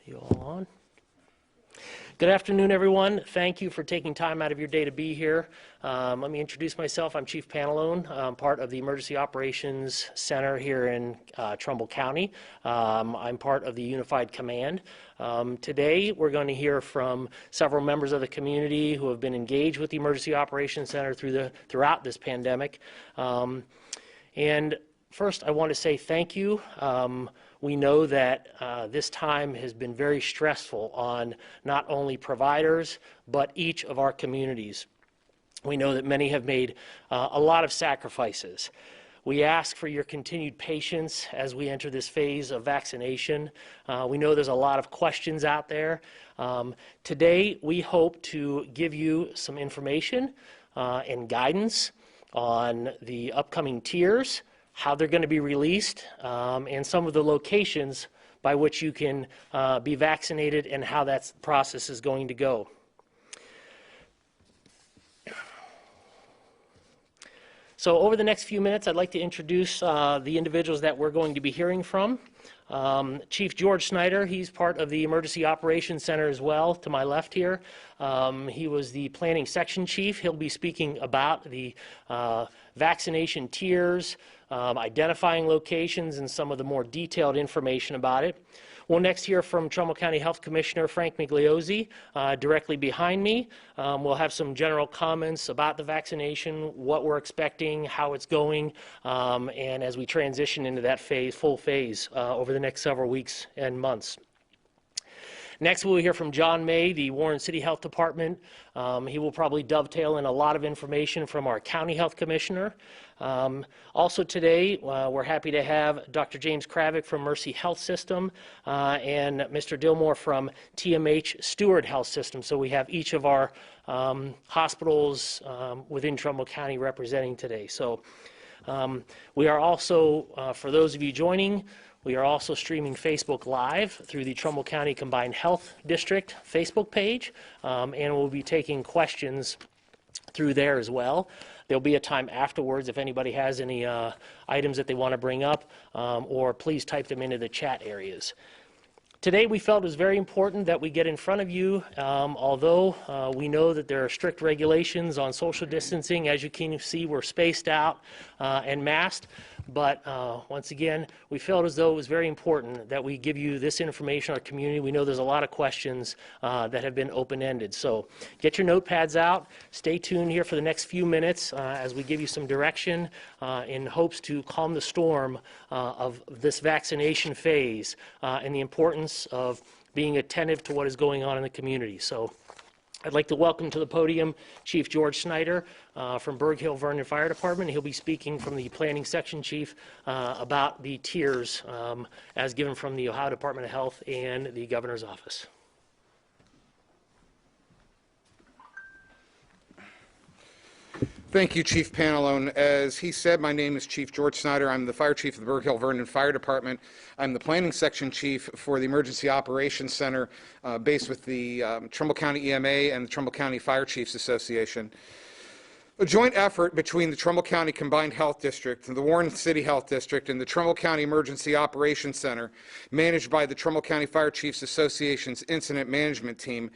You all on? Good afternoon, everyone. Thank you for taking time out of your day to be here. Let me introduce myself. I'm Chief Pantalone. I'm part of the Emergency Operations Center here in Trumbull County. I'm part of the Unified Command. Today, we're going to hear from several members of the community who have been engaged with the Emergency Operations Center throughout this pandemic. And first, I want to say thank you. We know that this time has been very stressful on not only providers, but each of our communities. We know that many have made a lot of sacrifices. We ask for your continued patience as we enter this phase of vaccination. We know there's a lot of questions out there. Today, we hope to give you some information and guidance on the upcoming tiers, how they're going to be released, and some of the locations by which you can be vaccinated and how that process is going to go. So over the next few minutes, I'd like to introduce the individuals that we're going to be hearing from. Chief George Snyder, he's part of the Emergency Operations Center as well, to my left here. He was the planning section chief. He'll be speaking about the vaccination tiers, identifying locations, and some of the more detailed information about it. We'll next hear from Trumbull County Health Commissioner Frank Migliozzi. Directly behind me, we'll have some general comments about the vaccination, what we're expecting, how it's going, and as we transition into that full phase over the next several weeks and months. Next, we'll hear from John May, the Warren City Health Department. He will probably dovetail in a lot of information from our County Health Commissioner. Also today, we're happy to have Dr. James Kravick from Mercy Health System and Mr. Dillmore from TMH Steward Health System. So we have each of our hospitals within Trumbull County representing today. So we are also, for those of you joining, we are also streaming Facebook Live through the Trumbull County Combined Health District Facebook page, and we'll be taking questions through there as well. There'll be a time afterwards if anybody has any items that they want to bring up, or please type them into the chat areas. Today we felt it was very important that we get in front of you, although we know that there are strict regulations on social distancing. As you can see, we're spaced out and masked. But once again, we felt as though it was very important that we give you this information, our community. We know there's a lot of questions that have been open-ended. So get your notepads out. Stay tuned here for the next few minutes as we give you some direction in hopes to calm the storm of this vaccination phase and the importance of being attentive to what is going on in the community. So I'd like to welcome to the podium Chief George Snyder from Berg Hill Vernon Fire Department. He'll be speaking from the planning section chief about the tiers as given from the Ohio Department of Health and the governor's office. Thank you, Chief Pantalone. As he said, my name is Chief George Snyder. I'm the Fire Chief of the Berg Hill Vernon Fire Department. I'm the Planning Section Chief for the Emergency Operations Center based with the Trumbull County EMA and the Trumbull County Fire Chiefs Association. A joint effort between the Trumbull County Combined Health District, the Warren City Health District, and the Trumbull County Emergency Operations Center, managed by the Trumbull County Fire Chiefs Association's Incident Management Team,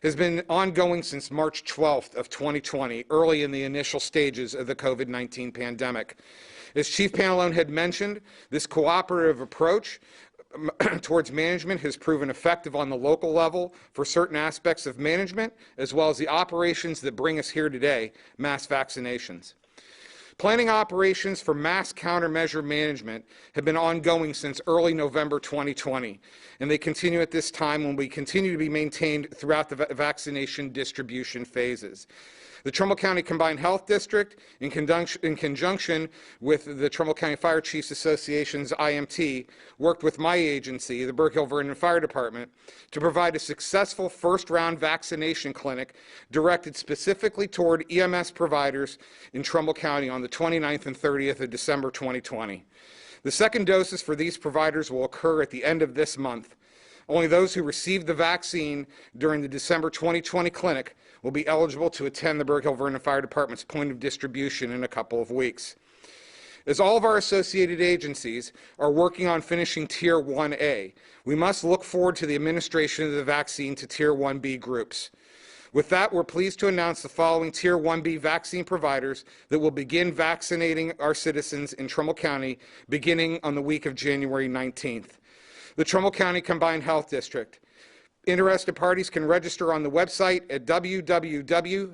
has been ongoing since March 12th of 2020, early in the initial stages of the COVID-19 pandemic. As Chief Pantalone had mentioned, this cooperative approach towards management has proven effective on the local level for certain aspects of management, as well as the operations that bring us here today, mass vaccinations. Planning operations for mass countermeasure management have been ongoing since early November 2020, and they continue at this time when we continue to be maintained throughout the vaccination distribution phases. The Trumbull County Combined Health District, in conjunction with the Trumbull County Fire Chiefs Association's IMT, worked with my agency, the Berg Hill Vernon Fire Department, to provide a successful first-round vaccination clinic directed specifically toward EMS providers in Trumbull County on the 29th and 30th of December 2020. The second doses for these providers will occur at the end of this month. Only those who received the vaccine during the December 2020 clinic will be eligible to attend the Berg Hill Vernon Fire Department's point of distribution in a couple of weeks. As all of our associated agencies are working on finishing Tier 1A, we must look forward to the administration of the vaccine to Tier 1B groups. With that, we're pleased to announce the following Tier 1B vaccine providers that will begin vaccinating our citizens in Trumbull County beginning on the week of January 19th. The Trumbull County Combined Health District. Interested parties can register on the website at www.tcchd.org,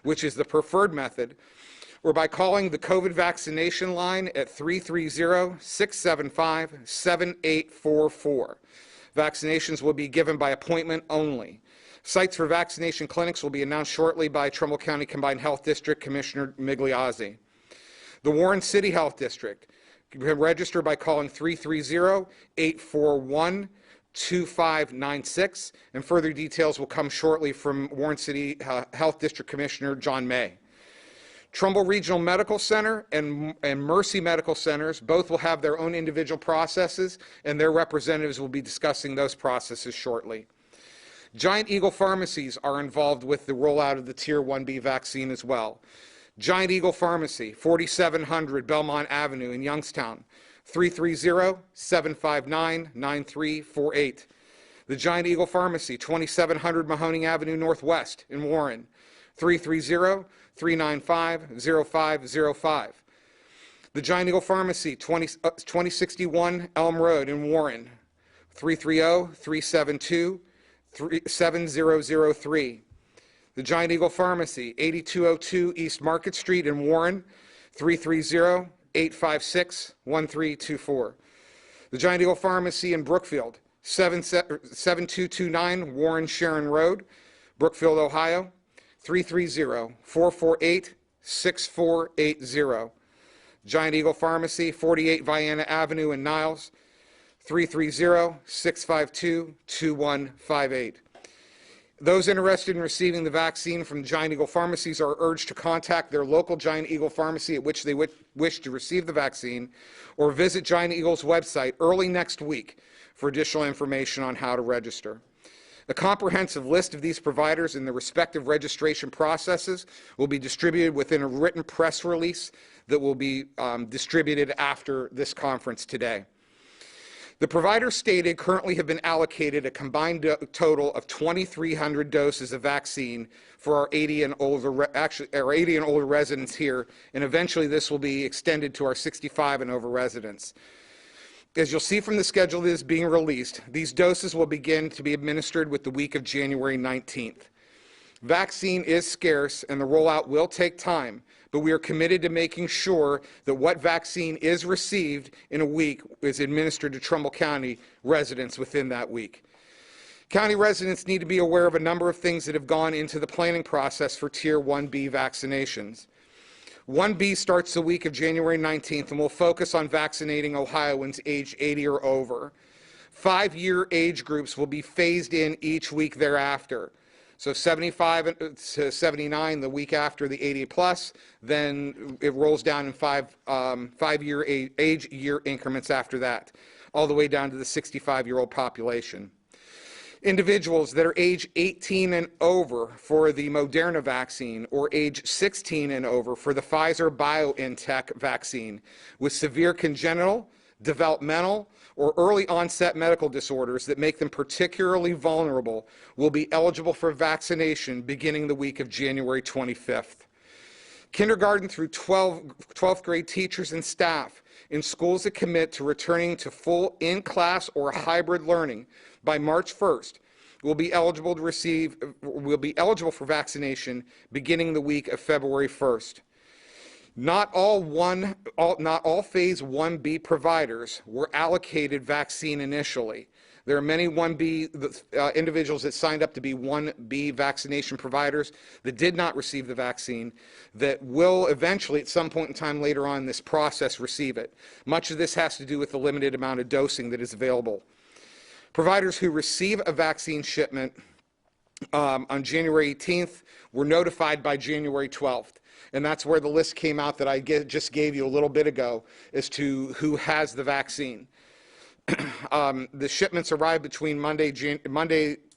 which is the preferred method, or by calling the COVID vaccination line at 330-675-7844. Vaccinations will be given by appointment only. Sites for vaccination clinics will be announced shortly by Trumbull County Combined Health District Commissioner Migliozzi. The Warren City Health District. You can register by calling 330-841-2596, and further details will come shortly from Warren City Health District Commissioner John May. Trumbull Regional Medical Center and Mercy Medical Centers both will have their own individual processes, and their representatives will be discussing those processes shortly. Giant Eagle Pharmacies are involved with the rollout of the Tier 1B vaccine as well. Giant Eagle Pharmacy, 4700 Belmont Avenue in Youngstown, 330-759-9348. The Giant Eagle Pharmacy, 2700 Mahoning Avenue Northwest in Warren, 330-395-0505. The Giant Eagle Pharmacy, 2061 Elm Road in Warren, 330-372-7003. The Giant Eagle Pharmacy, 8202 East Market Street in Warren, 330-856-1324. The Giant Eagle Pharmacy in Brookfield, 7229 Warren Sharon Road, Brookfield, Ohio, 330-448-6480. Giant Eagle Pharmacy, 48 Vienna Avenue in Niles, 330-652-2158. Those interested in receiving the vaccine from Giant Eagle Pharmacies are urged to contact their local Giant Eagle Pharmacy at which they wish to receive the vaccine, or visit Giant Eagle's website early next week for additional information on how to register. A comprehensive list of these providers and the respective registration processes will be distributed within a written press release that will be distributed after this conference today. The providers stated currently have been allocated a combined total of 2,300 doses of vaccine for our 80 and older residents here, and eventually this will be extended to our 65 and over residents. As you'll see from the schedule that is being released, these doses will begin to be administered with the week of January 19th. Vaccine is scarce and the rollout will take time, but we are committed to making sure that what vaccine is received in a week is administered to Trumbull County residents within that week. County residents need to be aware of a number of things that have gone into the planning process for Tier 1B vaccinations. 1B starts the week of January 19th and will focus on vaccinating Ohioans aged 80 or over. 5-year age groups will be phased in each week thereafter. So 75 to 79 the week after the 80 plus, then it rolls down in five-year age year increments after that, all the way down to the 65-year-old population. Individuals that are age 18 and over for the Moderna vaccine, or age 16 and over for the Pfizer BioNTech vaccine with severe congenital, developmental, or early onset medical disorders that make them particularly vulnerable will be eligible for vaccination beginning the week of January 25th. Kindergarten through 12th grade teachers and staff in schools that commit to returning to full in-class or hybrid learning by March 1st will be eligible for vaccination beginning the week of February 1st. Not all Phase 1B providers were allocated vaccine initially. There are many 1B individuals that signed up to be 1B vaccination providers that did not receive the vaccine that will eventually, at some point in time later on in this process, receive it. Much of this has to do with the limited amount of dosing that is available. Providers who receive a vaccine shipment on January 18th were notified by January 12th. And that's where the list came out that I just gave you a little bit ago as to who has the vaccine. The shipments arrived between Monday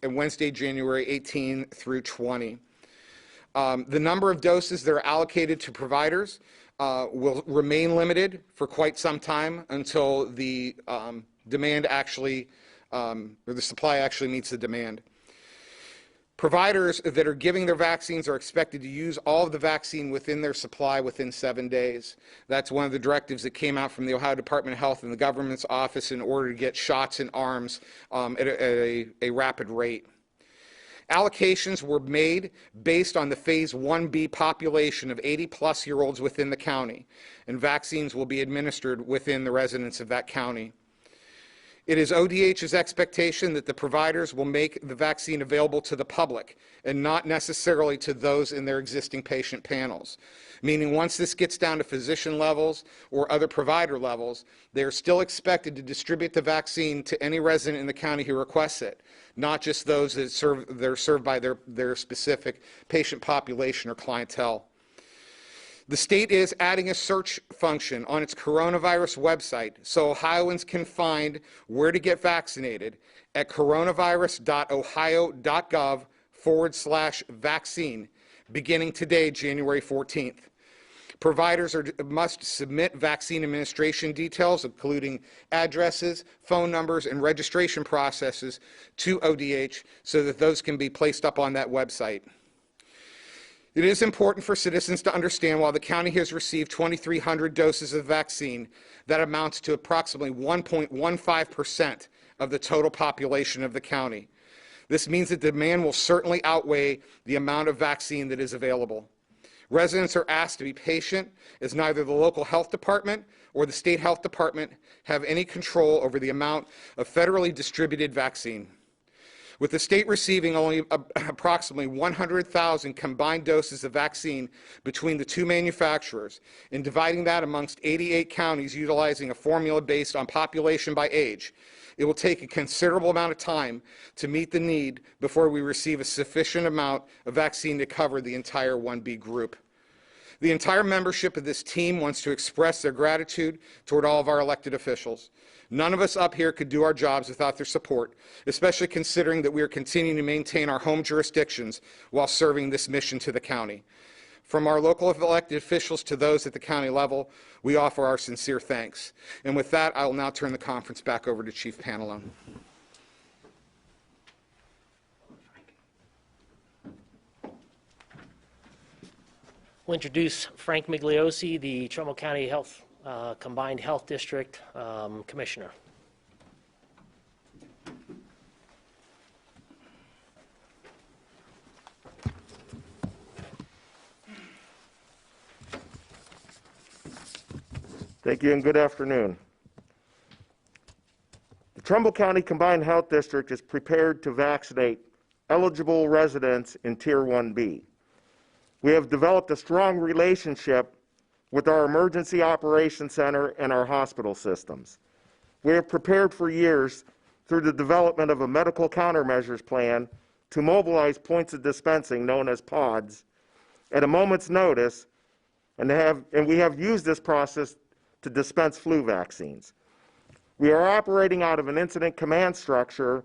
and Wednesday, January 18 through 20. The number of doses that are allocated to providers will remain limited for quite some time until the demand actually, or the supply actually meets the demand. Providers that are giving their vaccines are expected to use all of the vaccine within their supply within 7 days. That's one of the directives that came out from the Ohio Department of Health and the government's office in order to get shots in arms at a rapid rate. Allocations were made based on the Phase 1B population of 80-plus-year-olds within the county, and vaccines will be administered within the residents of that county. It is ODH's expectation that the providers will make the vaccine available to the public and not necessarily to those in their existing patient panels, meaning once this gets down to physician levels or other provider levels, they are still expected to distribute the vaccine to any resident in the county who requests it, not just those that are served by their specific patient population or clientele. The state is adding a search function on its coronavirus website so Ohioans can find where to get vaccinated at coronavirus.ohio.gov/vaccine beginning today, January 14th. Providers must submit vaccine administration details, including addresses, phone numbers, and registration processes to ODH so that those can be placed up on that website. It is important for citizens to understand while the county has received 2,300 doses of vaccine, that amounts to approximately 1.15% of the total population of the county. This means that demand will certainly outweigh the amount of vaccine that is available. Residents are asked to be patient, as neither the local health department or the state health department have any control over the amount of federally distributed vaccine. With the state receiving only approximately 100,000 combined doses of vaccine between the two manufacturers and dividing that amongst 88 counties utilizing a formula based on population by age, it will take a considerable amount of time to meet the need before we receive a sufficient amount of vaccine to cover the entire 1B group. The entire membership of this team wants to express their gratitude toward all of our elected officials. None of us up here could do our jobs without their support, especially considering that we are continuing to maintain our home jurisdictions while serving this mission to the county. From our local elected officials to those at the county level, we offer our sincere thanks. And with that, I will now turn the conference back over to Chief Pantalone. We'll introduce Frank Migliosi, the Trumbull County Combined Health District Commissioner. Thank you and good afternoon. The Trumbull County Combined Health District is prepared to vaccinate eligible residents in Tier 1B. We have developed a strong relationship with our Emergency Operations Center and our hospital systems. We have prepared for years through the development of a medical countermeasures plan to mobilize points of dispensing known as pods at a moment's notice, and we have used this process to dispense flu vaccines. We are operating out of an incident command structure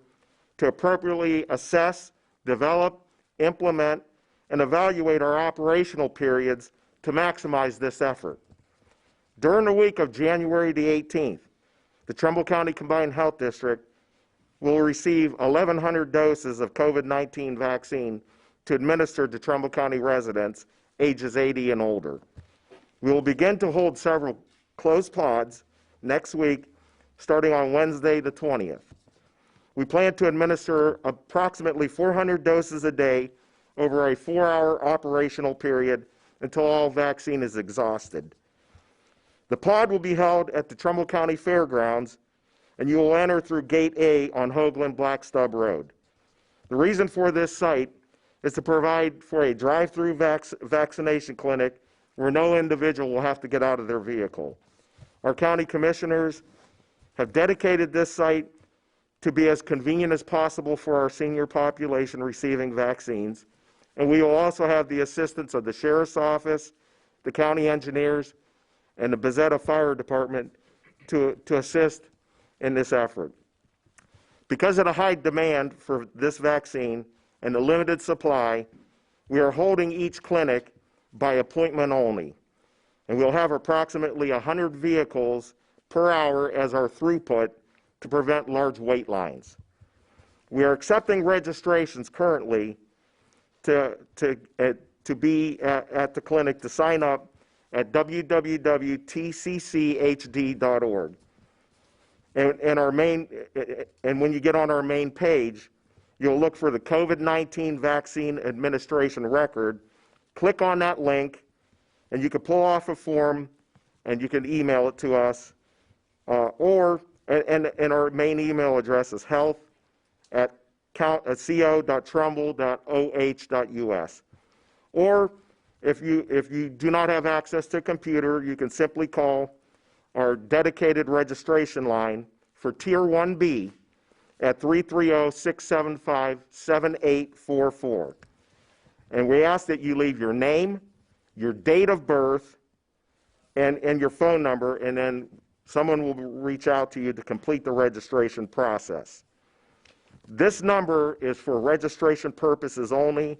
to appropriately assess, develop, implement, and evaluate our operational periods to maximize this effort. During the week of January the 18th, the Trumbull County Combined Health District will receive 1,100 doses of COVID-19 vaccine to administer to Trumbull County residents ages 80 and older. We will begin to hold several closed pods next week, starting on Wednesday the 20th. We plan to administer approximately 400 doses a day over a 4-hour operational period until all vaccine is exhausted. The pod will be held at the Trumbull County Fairgrounds, and you will enter through Gate A on Hoagland Blackstub Road. The reason for this site is to provide for a drive-through vaccination clinic where no individual will have to get out of their vehicle. Our county commissioners have dedicated this site to be as convenient as possible for our senior population receiving vaccines, and we will also have the assistance of the Sheriff's Office, the county engineers, and the Bezetta Fire Department to assist in this effort. Because of the high demand for this vaccine and the limited supply, We are holding each clinic by appointment only, and we'll have approximately 100 vehicles per hour as our throughput to prevent large wait lines. We are accepting registrations currently to be at the clinic to sign up at www.tcchd.org. And when you get on our main page, you'll look for the COVID-19 vaccine administration record. Click on that link, and you can pull off a form, and you can email it to us. And our main email address is health@co.trumbull.oh.us. Or if you do not have access to a computer, you can simply call our dedicated registration line for Tier 1B at 330-675-7844. And we ask that you leave your name, your date of birth, and your phone number, and then someone will reach out to you to complete the registration process. This number is for registration purposes only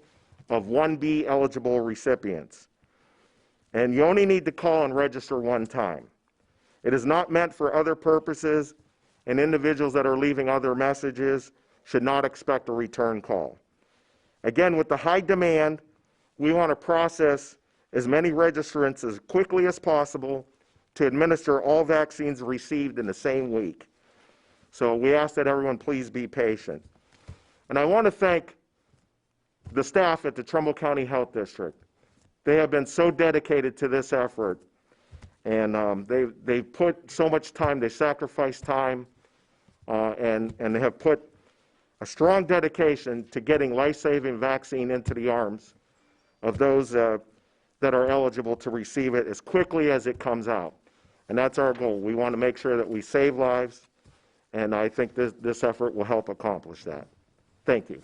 of 1B eligible recipients. And you only need to call and register one time. It is not meant for other purposes, and individuals that are leaving other messages should not expect a return call. Again, with the high demand, we want to process as many registrants as quickly as possible to administer all vaccines received in the same week. So we ask that everyone please be patient. And I want to thank the staff at the Trumbull County Health District. They have been so dedicated to this effort, and they've put so much time, they sacrificed time, and they have put a strong dedication to getting life-saving vaccine into the arms of those that are eligible to receive it as quickly as it comes out. And that's our goal. We want to make sure that we save lives, and I think this effort will help accomplish that. Thank you.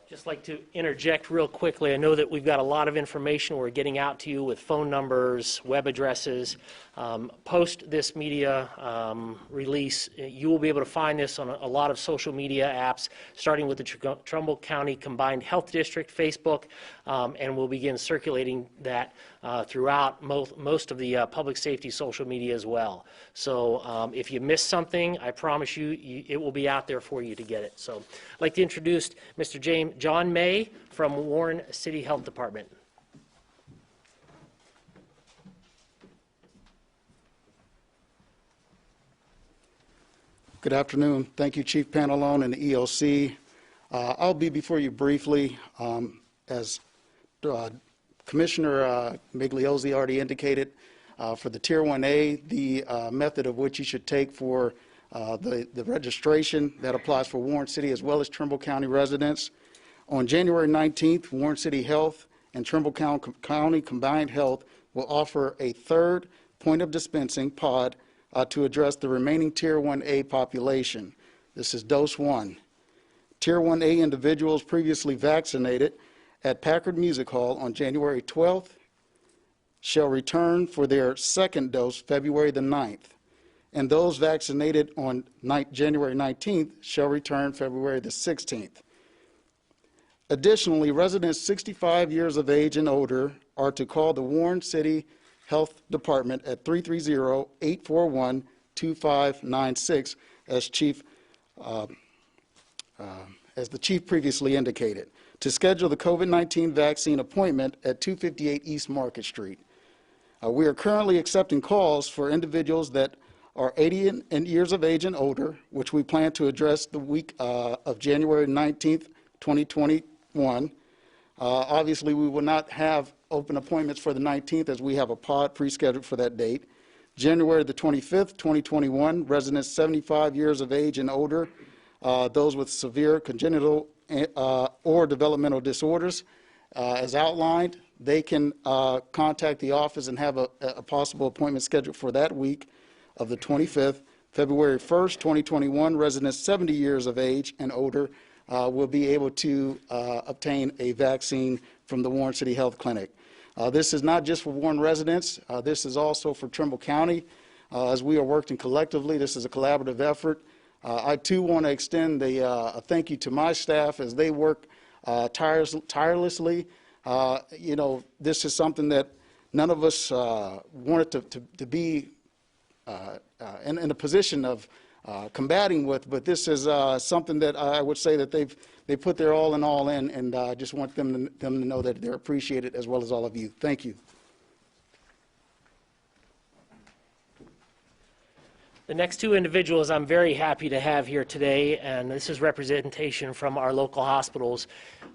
Just like to interject real quickly. I know that we've got a lot of information we're getting out to you with phone numbers, web addresses. Post this media release, you will be able to find this on a lot of social media apps, starting with the Trumbull County Combined Health District Facebook, and we'll begin circulating that throughout most of the public safety social media as well. So if you missed something, I promise you, it will be out there for you to get it. So I'd like to introduce Mr. John May from Warren City Health Department. Good afternoon. Thank you, Chief Pantalone and the EOC. I'll be before you briefly. As Commissioner Migliozzi already indicated, for the Tier 1A, the method of which you should take for the registration that applies for Warren City as well as Trumbull County residents. On January 19th, Warren City Health and Trumbull County Combined Health will offer a third point of dispensing pod to address the remaining Tier 1A population. This is dose 1. Tier 1A individuals previously vaccinated at Packard Music Hall on January 12th shall return for their second dose February the 9th, and those vaccinated on January 19th shall return February the 16th. Additionally, residents 65 years of age and older are to call the Warren City Health Department at 330-841-2596 as the Chief previously indicated, to schedule the COVID-19 vaccine appointment at 258 East Market Street. We are currently accepting calls for individuals that are 80 years of age and older, which we plan to address the week of January 19th, 2021. Obviously, we will not have open appointments for the 19th as we have a pod pre-scheduled for that date. January the 25th, 2021, residents 75 years of age and older, those with severe congenital or developmental disorders, as outlined, they can contact the office and have a possible appointment scheduled for that week of the 25th. February 1st, 2021, residents 70 years of age and older will be able to obtain a vaccine from the Warren City Health Clinic. This is not just for Warren residents. This is also for Trumbull County. As we are working collectively, this is a collaborative effort. I too want to extend a thank you to my staff as they work tirelessly. You know, this is something that none of us wanted to be in a position of combating with, but this is something that I would say that they put their all in, and I just want them to know that they're appreciated as well as all of you. Thank you. The next two individuals I'm very happy to have here today, and this is representation from our local hospitals.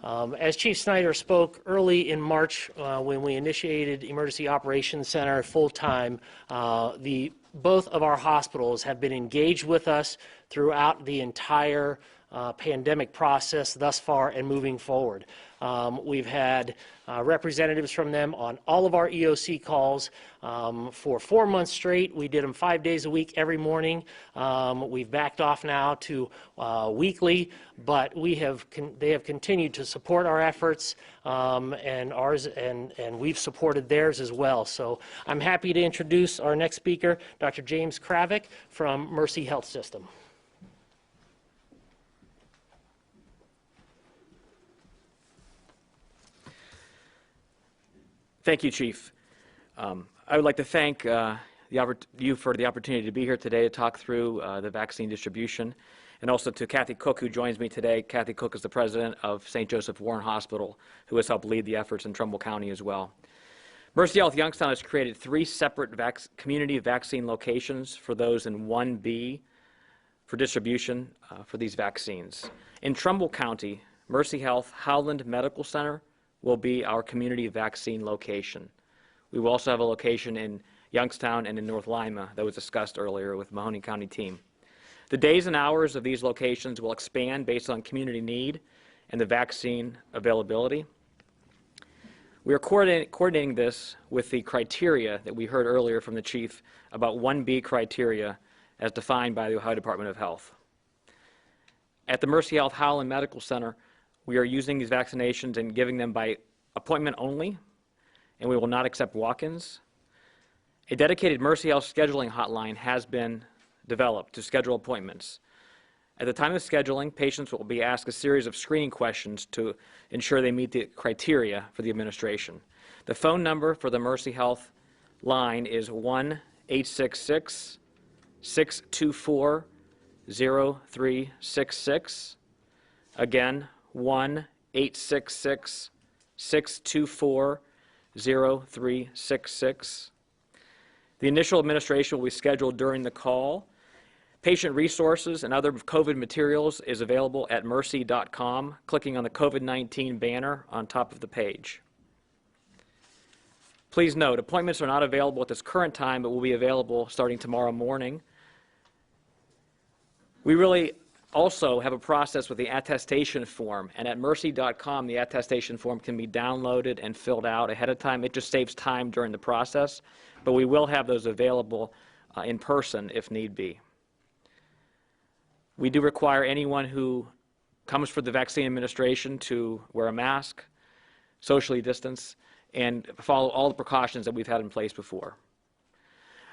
As Chief Snyder spoke early in March when we initiated Emergency Operations Center full-time, both of our hospitals have been engaged with us throughout the entire pandemic process thus far and moving forward. We've had representatives from them on all of our EOC calls for 4 months straight. We did them 5 days a week every morning. We've backed off now to weekly, but they have continued to support our efforts and ours, and we've supported theirs as well. So I'm happy to introduce our next speaker, Dr. James Kravick from Mercy Health System. Thank you, Chief. I would like to thank you for the opportunity to be here today to talk through the vaccine distribution, and also to Kathy Cook, who joins me today. Kathy Cook is the president of St. Joseph Warren Hospital, who has helped lead the efforts in Trumbull County as well. Mercy Health Youngstown has created 3 separate community vaccine locations for those in 1B for distribution for these vaccines. In Trumbull County, Mercy Health Howland Medical Center will be our community vaccine location. We will also have a location in Youngstown and in North Lima that was discussed earlier with the Mahoning County team. The days and hours of these locations will expand based on community need and the vaccine availability. We are coordinating this with the criteria that we heard earlier from the Chief about 1B criteria as defined by the Ohio Department of Health. At the Mercy Health Howland Medical Center, we are using these vaccinations and giving them by appointment only, and we will not accept walk-ins. A dedicated Mercy Health scheduling hotline has been developed to schedule appointments. At the time of scheduling, patients will be asked a series of screening questions to ensure they meet the criteria for the administration. The phone number for the Mercy Health line is 1-866-624-0366. Again, 1-866-624-0366. The initial administration will be scheduled during the call. Patient resources and other COVID materials is available at mercy.com, clicking on the COVID-19 banner on top of the page. Please note, appointments are not available at this current time, but will be available starting tomorrow morning. We really also have a process with the attestation form, and at mercy.com the attestation form can be downloaded and filled out ahead of time. It just saves time during the process, but we will have those available in person if need be. We do require anyone who comes for the vaccine administration to wear a mask, socially distance, and follow all the precautions that we've had in place before.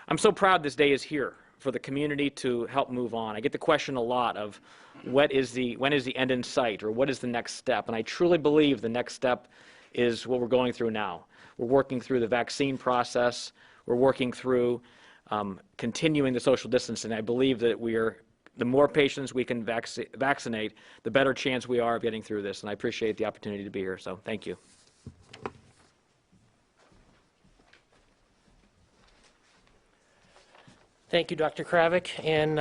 I'm so proud this day is here for the community to help move on. I get the question a lot of when is the end in sight, or what is the next step? And I truly believe the next step is what we're going through now. We're working through the vaccine process. We're working through continuing the social distancing. I believe that the more patients we can vaccinate, the better chance we are of getting through this. And I appreciate the opportunity to be here. So thank you. Thank you, Dr. Kravick. And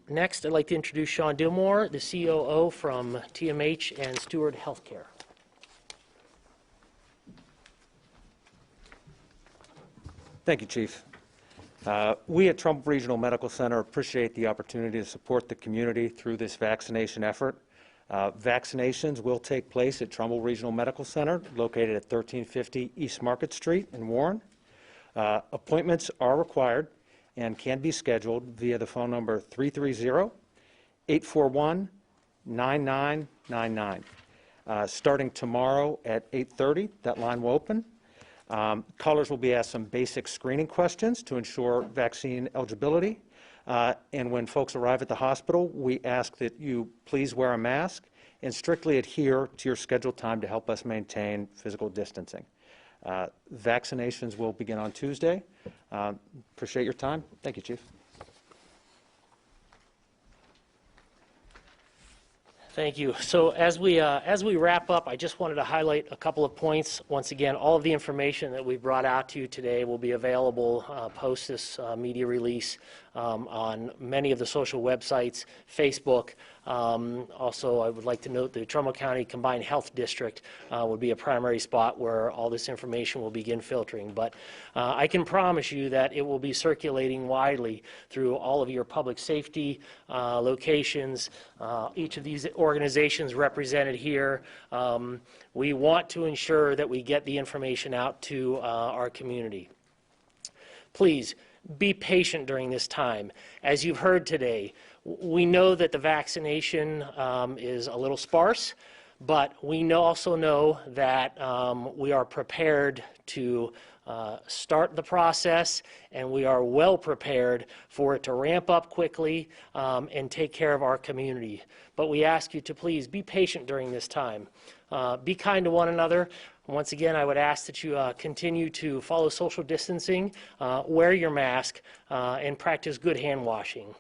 next, I'd like to introduce Sean Dillmore, the COO from TMH and Steward Healthcare. Thank you, Chief. We at Trumbull Regional Medical Center appreciate the opportunity to support the community through this vaccination effort. Vaccinations will take place at Trumbull Regional Medical Center, located at 1350 East Market Street in Warren. Appointments are required and can be scheduled via the phone number 330-841-9999. Starting tomorrow at 8:30, that line will open. Callers will be asked some basic screening questions to ensure vaccine eligibility. And when folks arrive at the hospital, we ask that you please wear a mask and strictly adhere to your scheduled time to help us maintain physical distancing. Vaccinations will begin on Tuesday. Appreciate your time. Thank you, Chief. Thank you. So as we wrap up, I just wanted to highlight a couple of points. Once again, all of the information that we brought out to you today will be available post this media release on many of the social websites, Facebook. Also, I would like to note the Trumbull County Combined Health District would be a primary spot where all this information will begin filtering. But I can promise you that it will be circulating widely through all of your public safety locations, each of these organizations represented here. We want to ensure that we get the information out to our community. Please be patient during this time. As you've heard today, we know that the vaccination is a little sparse, but we also know that we are prepared to start the process, and we are well prepared for it to ramp up quickly and take care of our community. But we ask you to please be patient during this time. Be kind to one another. Once again, I would ask that you continue to follow social distancing, wear your mask, and practice good hand washing.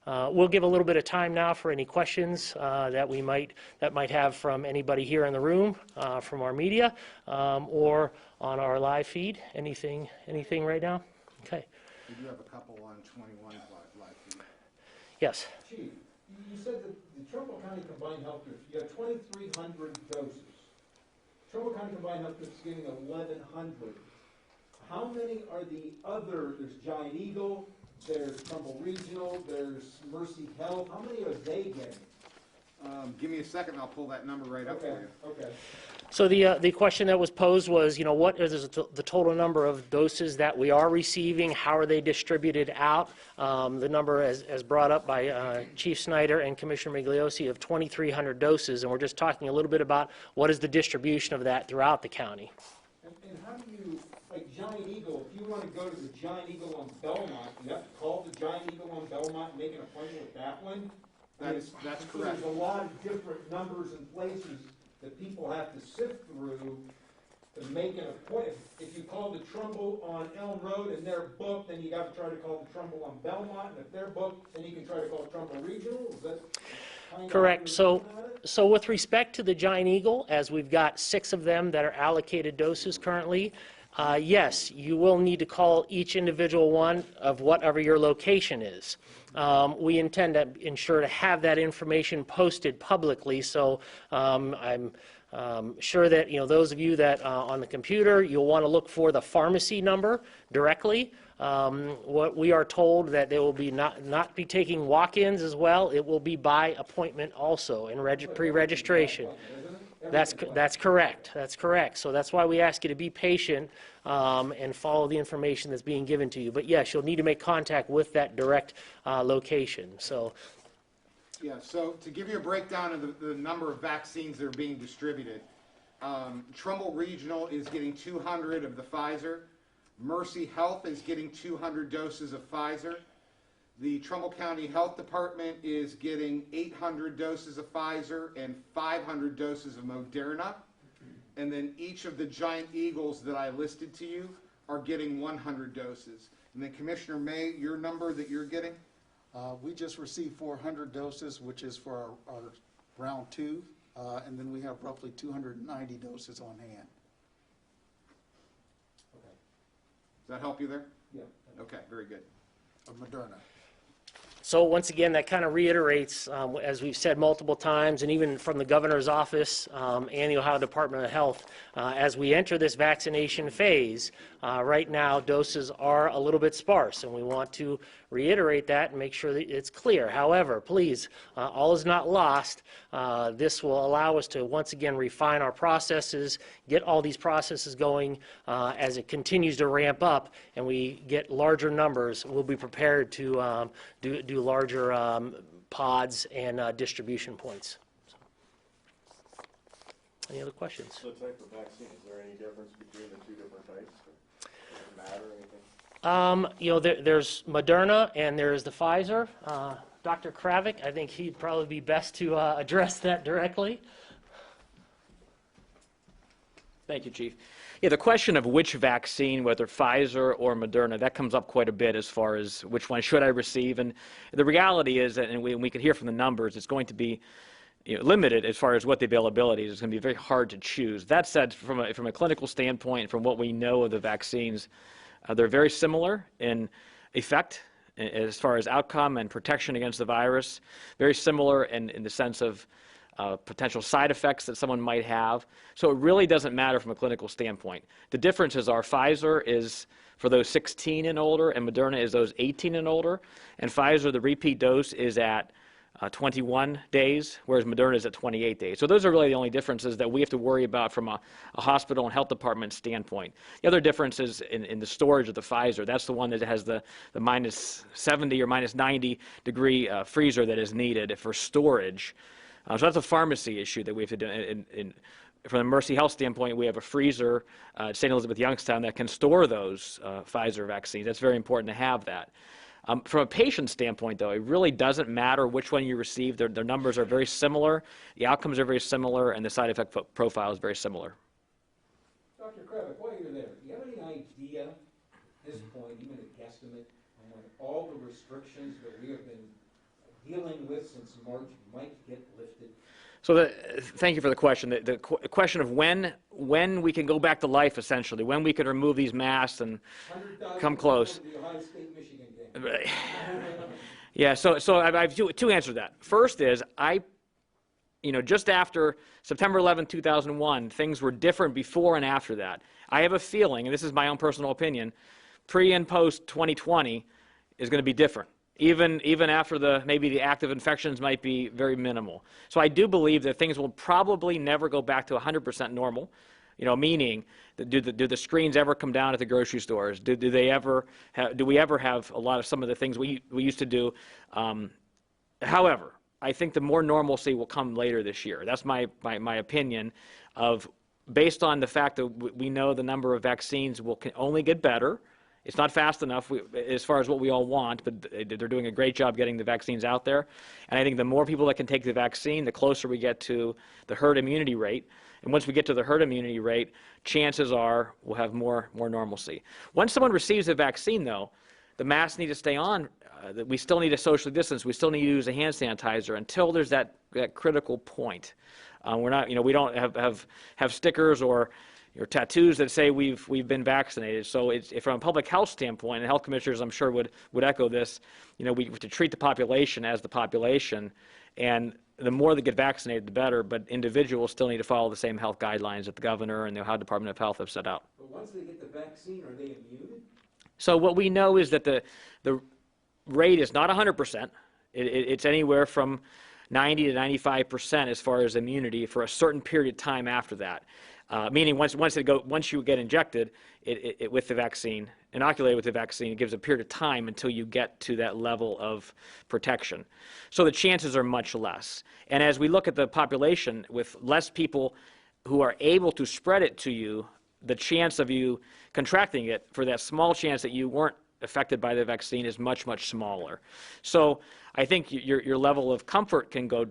We'll give a little bit of time now for any questions that might have from anybody here in the room, from our media, or on our live feed. Anything right now? Okay. We do have a couple on 21 live feed. Yes. Chief, you said that the Trumbull County Combined Health District, you have 2,300 doses. Trumbull County Combined Health District is getting 1,100. How many are the other, there's Giant Eagle, there's Trumbull Regional, there's Mercy Health, how many are they getting? Give me a second, I'll pull that number right up for you. Okay. So the question that was posed was, what is the total number of doses that we are receiving? How are they distributed out? The number, as brought up by Chief Snyder and Commissioner Migliosi, of 2,300 doses, and we're just talking a little bit about what is the distribution of that throughout the county. And how do you, like Giant Eagle, if you want to go to the Giant Eagle on Belmont, you have to call the Giant Eagle on Belmont and make an appointment with that one? That's So correct. there's a lot of different numbers and places that people have to sift through to make an appointment. If you call the Trumbull on Elm Road and they're booked, then you got to try to call the Trumbull on Belmont, and if they're booked, then you can try to call Trumbull Regional. Is that kind of Correct. how you're So, looking at it? so with respect to the Giant Eagle, as we've got 6 of them that are allocated doses currently, yes, you will need to call each individual one of whatever your location is. We intend to ensure to have that information posted publicly, so I'm sure that those of you that on the computer, you'll want to look for the pharmacy number directly. What we are told that they will be not be taking walk-ins as well. It will be by appointment also and pre-registration. That's correct. That's correct. So that's why we ask you to be patient and follow the information that's being given to you. But yes, you'll need to make contact with that direct location. So. Yeah, so to give you a breakdown of the number of vaccines that are being distributed, Trumbull Regional is getting 200 of the Pfizer. Mercy Health is getting 200 doses of Pfizer. The Trumbull County Health Department is getting 800 doses of Pfizer and 500 doses of Moderna. And then each of the Giant Eagles that I listed to you are getting 100 doses. And then Commissioner May, your number that you're getting? We just received 400 doses, which is for our round 2, and then we have roughly 290 doses on hand. Does that help you there? Yeah. Okay, very good. Of Moderna. So once again, that kind of reiterates, as we've said multiple times, and even from the governor's office and the Ohio Department of Health, as we enter this vaccination phase, right now doses are a little bit sparse, and we want to reiterate that and make sure that it's clear. However, please, all is not lost. This will allow us to once again refine our processes, get all these processes going as it continues to ramp up and we get larger numbers. We'll be prepared to do larger pods and distribution points. So. Any other questions? The type of vaccine, is there any difference between the 2 different types? Does it matter or anything? There's Moderna and there's the Pfizer. Dr. Kravik, I think he'd probably be best to address that directly. Thank you, Chief. Yeah, the question of which vaccine, whether Pfizer or Moderna, that comes up quite a bit as far as which one should I receive. And the reality is, and we can hear from the numbers, it's going to be limited as far as what the availability is. It's going to be very hard to choose. That said, from a clinical standpoint, from what we know of the vaccines, they're very similar in effect as far as outcome and protection against the virus, very similar in the sense of potential side effects that someone might have. So it really doesn't matter from a clinical standpoint. The differences are Pfizer is for those 16 and older, and Moderna is those 18 and older. And Pfizer, the repeat dose is at 21 days, whereas Moderna is at 28 days. So those are really the only differences that we have to worry about from a hospital and health department standpoint. The other difference is in the storage of the Pfizer. That's the one that has the minus 70 or minus 90 degree freezer that is needed for storage. So that's a pharmacy issue that we have to do. From the Mercy Health standpoint, we have a freezer at St. Elizabeth Youngstown that can store those Pfizer vaccines. That's very important to have that. From a patient standpoint, though, it really doesn't matter which one you receive. Their numbers are very similar, the outcomes are very similar, and the side effect profile is very similar. Dr. Kravik, while you're there, do you have any idea at this point, even a guesstimate, on when all the restrictions that we have been dealing with since March might get lifted? So thank you for the question. The question of when we can go back to life, essentially, when we can remove these masks and come close. The Ohio State, Michigan game. Yeah, so I have two answers to that. First is, just after September 11, 2001, things were different before and after that. I have a feeling, and this is my own personal opinion, pre and post 2020 is going to be different. Even after maybe the active infections might be very minimal. So I do believe that things will probably never go back to 100% normal. Meaning, do the screens ever come down at the grocery stores? Do we ever have a lot of some of the things we used to do? However, I think the more normalcy will come later this year. That's my opinion based on the fact that we know the number of vaccines can only get better. It's not fast enough as far as what we all want, but they're doing a great job getting the vaccines out there. And I think the more people that can take the vaccine, the closer we get to the herd immunity rate. And once we get to the herd immunity rate, chances are we'll have more normalcy. Once someone receives the vaccine, though, the masks need to stay on. We still need to socially distance. We still need to use a hand sanitizer until there's that critical point. We don't have stickers or tattoos that say we've been vaccinated. So from a public health standpoint, and health commissioners I'm sure would echo this, we have to treat the population as the population, and the more they get vaccinated, the better, but individuals still need to follow the same health guidelines that the governor and the Ohio Department of Health have set out. But once they get the vaccine, are they immune? So what we know is that the rate is not 100%. It's anywhere from 90 to 95% as far as immunity for a certain period of time after that. Meaning once you get injected with the vaccine, inoculated with the vaccine, it gives a period of time until you get to that level of protection. So the chances are much less. And as we look at the population, with less people who are able to spread it to you, the chance of you contracting it for that small chance that you weren't affected by the vaccine is much, much smaller. So I think your level of comfort can go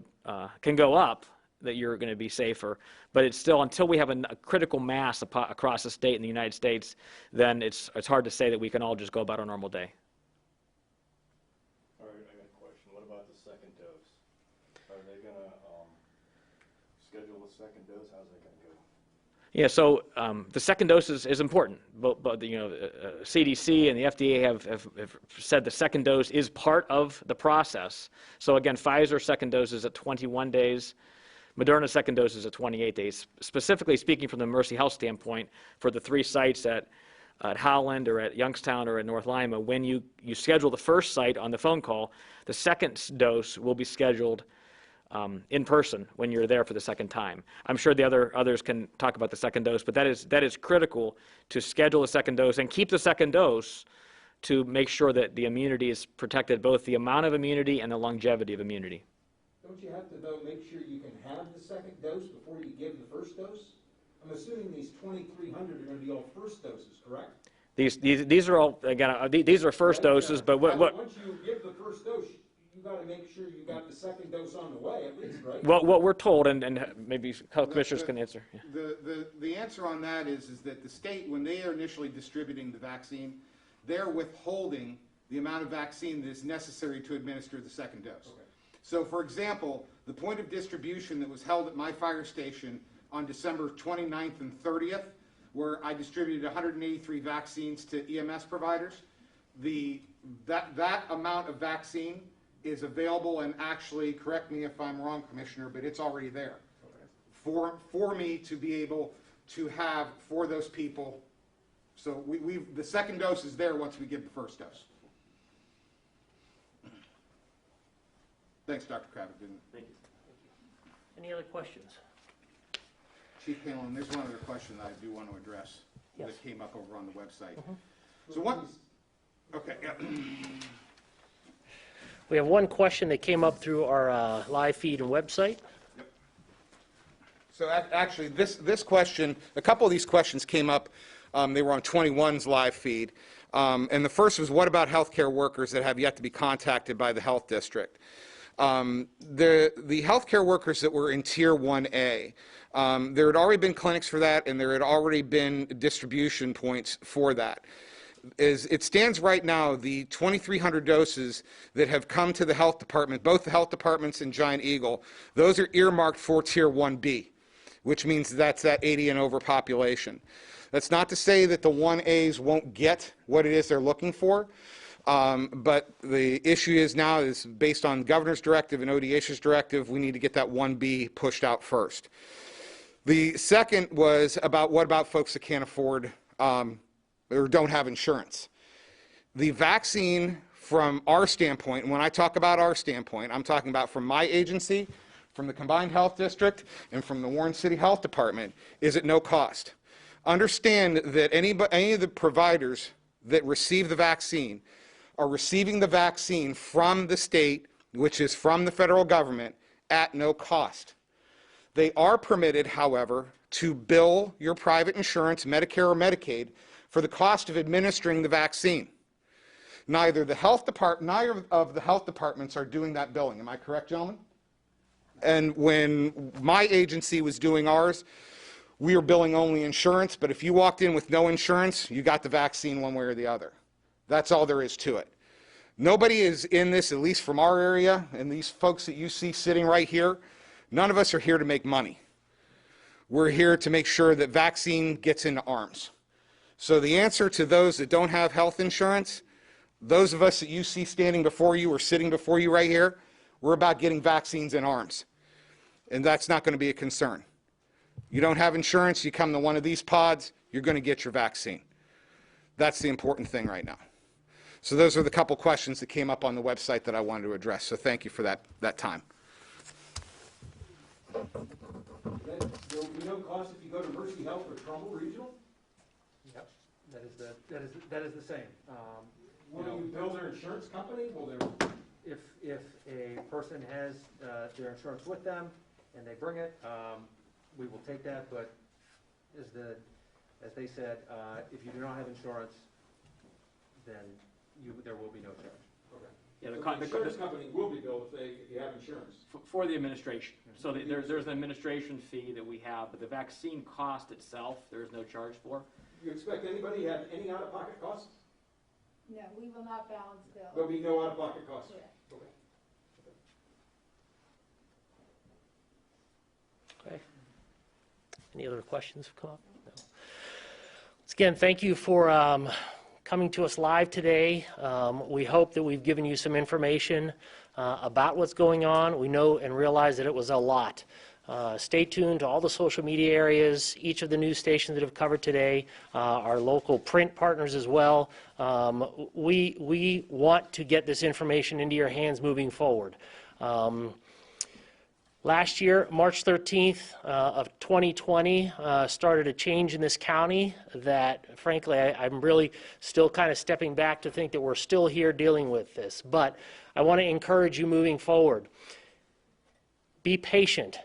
up, that you're going to be safer, but it's still, until we have a critical mass across the state in the United States, then it's hard to say that we can all just go about our normal day. All right, I got a question. What about the second dose? Are they going to schedule a second dose? How's that going to go? Yeah, so the second dose is important. But CDC and the FDA have said the second dose is part of the process. So again, Pfizer second dose is at 21 days. Moderna second dose is at 28 days. Specifically speaking from the Mercy Health standpoint, for the 3 sites at Howland or at Youngstown or at North Lima, when you schedule the first site on the phone call, the second dose will be scheduled in person when you're there for the second time. I'm sure the others can talk about the second dose, but that is critical to schedule the second dose and keep the second dose to make sure that the immunity is protected, both the amount of immunity and the longevity of immunity. Don't you have to, though, make sure you can have the second dose before you give the first dose? I'm assuming these 2,300 are going to be all first doses, correct? These are all, again, these are first doses, but what, Once you give the first dose, you gotta make sure you got the second dose on the way at least, right? what we're told, and maybe commissioners can answer. Yeah. The answer on that is that the state, when they are initially distributing the vaccine, they're withholding the amount of vaccine that is necessary to administer the second dose. Okay. So, for example, the point of distribution that was held at my fire station on December 29th and 30th, where I distributed 183 vaccines to EMS providers, that amount of vaccine is available, and actually, correct me if I'm wrong, Commissioner, but it's already there for me to be able to have for those people. So the second dose is there once we give the first dose. Thanks, Dr. Kravitz. Thank you. Any other questions? Chief Hanlon, there's one other question that I do want to address. Yes. That came up over on the website. So what? Okay. Yeah. We have one question that came up through our live feed and website. So actually, this question, a couple of these questions came up. They were on 21's live feed. And the first was, what about healthcare workers that have yet to be contacted by the health district? The healthcare workers that were in Tier 1A, there had already been clinics for that, and there had already been distribution points for that. As it stands right now, the 2,300 doses that have come to the health department, both the health departments and Giant Eagle, those are earmarked for Tier 1B, which means that's that 80 and over population. That's not to say that the 1As won't get what it is they're looking for, but the issue is now is based on the governor's directive and ODH's directive, we need to get that 1B pushed out first. The second was about what about folks that can't afford or don't have insurance. The vaccine from our standpoint, and when I talk about our standpoint, I'm talking about from my agency, from the Combined Health District, and from the Warren City Health Department, is at no cost. Understand that any of the providers that receive the vaccine are receiving the vaccine from the state, which is from the federal government, at no cost. They are permitted, however, to bill your private insurance, Medicare or Medicaid, for the cost of administering the vaccine. Neither of the health departments are doing that billing. Am I correct, gentlemen? And when my agency was doing ours, we were billing only insurance, but if you walked in with no insurance, you got the vaccine one way or the other. That's all there is to it. Nobody is in this, at least from our area, and these folks that you see sitting right here, none of us are here to make money. We're here to make sure that vaccine gets into arms. So the answer to those that don't have health insurance, those of us that you see standing before you or sitting before you right here, we're about getting vaccines in arms. And that's not going to be a concern. You don't have insurance, you come to one of these pods, you're going to get your vaccine. That's the important thing right now. So those are the couple questions that came up on the website that I wanted to address. So thank you for that time. There will be no cost if you go to Mercy Health or Trumbull Regional? Yep, that is the same. Will you bill their insurance company? Will there? If a person has their insurance with them and they bring it, we will take that, but as they said, if you do not have insurance, then there will be no charge. Okay. Yeah, The insurance company will be billed if you have insurance. For the administration. So there's an administration fee that we have, but the vaccine cost itself, there is no charge for. Do you expect anybody to have any out-of-pocket costs? No, we will not balance bill. There'll be no out-of-pocket costs? Correct. Okay. Any other questions come up? No. Once again, thank you for coming to us live today. We hope that we've given you some information about what's going on. We know and realize that it was a lot. Stay tuned to all the social media areas, each of the news stations that have covered today, our local print partners as well. We want to get this information into your hands moving forward. Last year, March 13th of 2020, started a change in this county that, frankly, I'm really still kind of stepping back to think that we're still here dealing with this. But I want to encourage you moving forward. Be patient.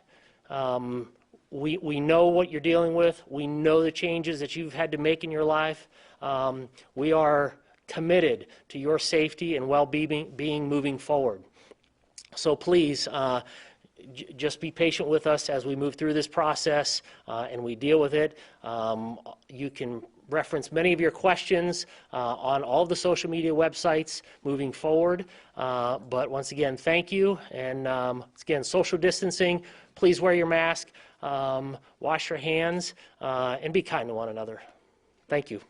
We know what you're dealing with. We know the changes that you've had to make in your life. We are committed to your safety and well-being moving forward. So please, just be patient with us as we move through this process and we deal with it. You can reference many of your questions on all of the social media websites moving forward. But once again, thank you. And again, social distancing, please wear your mask, wash your hands, and be kind to one another. Thank you.